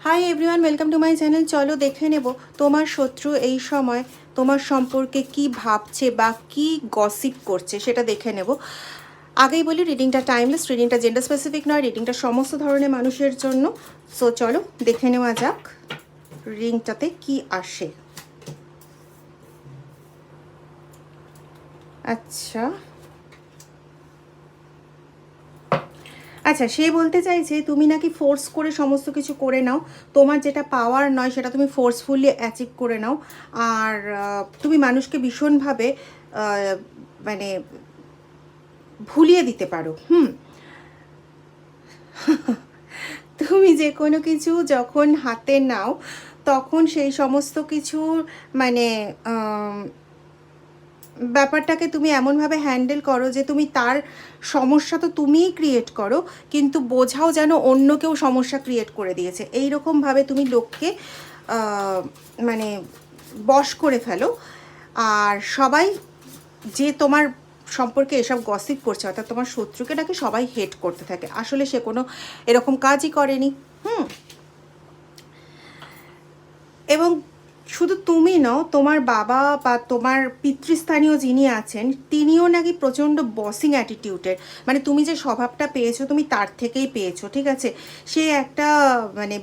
Hi everyone, welcome to my channel. চলো দেখে নেব তোমার শত্রু এই সময় তোমার সম্পর্কে কি ভাবছে বা কি গসিপ করছে, সেটা দেখে নেব। আগেই বলি, রিডিংটা টাইমলেস, রিডিংটা জেন্ডার স্পেসিফিক নয়, রিডিংটা সমস্ত ধরনের মানুষের জন্য। সো চলো দেখে নেওয়া যাক রিডিংটাতে কি আসে। আচ্ছা, সে বলতে চাইছে তুমি নাকি ফোর্স করে সমস্ত কিছু করে নাও, তোমার যেটা পাওয়ার নয় সেটা তুমি ফোর্সফুলি অ্যাচিভ করে নাও। আর তুমি মানুষকে ভীষণভাবে মানে ভুলিয়ে দিতে পারো। তুমি যে কোনো কিছু যখন হাতে নাও তখন সেই সমস্ত কিছু মানে ব্যাপারটাকে তুমি এমনভাবে হ্যান্ডেল করো যে তুমি তার সমস্যা তো তুমিই ক্রিয়েট করো, কিন্তু বোঝাও যেন অন্য কেউ সমস্যা ক্রিয়েট করে দিয়েছে। এই রকমভাবে তুমি লোককে মানে বশ করে ফেলো। আর সবাই যে তোমার সম্পর্কে এসব গসিপ করছে, অর্থাৎ তোমার শত্রুকে নাকি সবাই হেট করতে থাকে, আসলে সে কোনো এরকম কাজই করেনি। এবং শুধু তুমি নও, তোমার বাবা বা তোমার পিতৃস্থানীয় যিনি আছেন তিনিও নাকি প্রচণ্ড বসিং অ্যাটিটিউডের, মানে তুমি যে স্বভাবটা পেয়েছো তুমি তার থেকেই পেয়েছো, ঠিক আছে। সে একটা মানে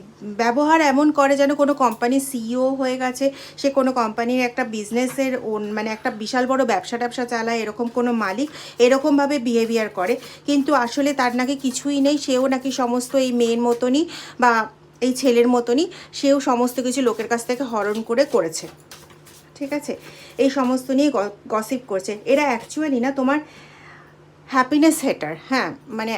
ব্যবহার এমন করে যেন কোনো কোম্পানির সিইও হয়ে গেছে, সে কোনো কোম্পানির একটা বিজনেসের মানে একটা বিশাল বড় ব্যবসা চালায়, এরকম কোনো মালিক এরকমভাবে বিহেভিয়ার করে, কিন্তু আসলে তার নাকি কিছুই নেই। সেও নাকি সমস্ত এই মেয়ের মতনই বা এই ছেলের মতনই, সেও সমস্ত কিছু লোকের কাছ থেকে হরণ করে করেছে, ঠিক আছে। এই সমস্ত নিয়ে গসিপ করছে। এরা অ্যাকচুয়ালি না তোমার হ্যাপিনেস হেটার। হ্যাঁ, মানে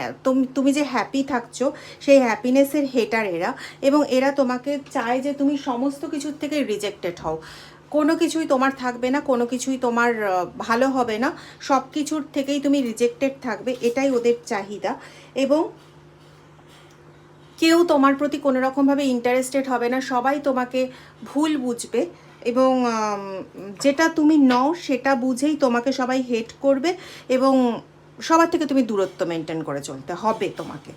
তুমি যে হ্যাপি থাকছো সেই হ্যাপিনেসের হেটার এরা। এবং এরা তোমাকে চায় যে তুমি সমস্ত কিছুর থেকে রিজেক্টেড হও, কোনো কিছুই তোমার থাকবে না, কোনো কিছুই তোমার ভালো হবে না, সব কিছুর থেকেই তুমি রিজেক্টেড থাকবে, এটাই ওদের চাহিদা। এবং কেউ তোমার প্রতি কোনো রকমভাবে ইন্টারেস্টেড হবে না, সবাই তোমাকে ভুল বুঝবে এবং যেটা তুমি নও সেটা বুঝেই তোমাকে সবাই হেট করবে এবং সবার থেকে তুমি দূরত্ব মেনটেন করে চলতে হবে তোমাকে।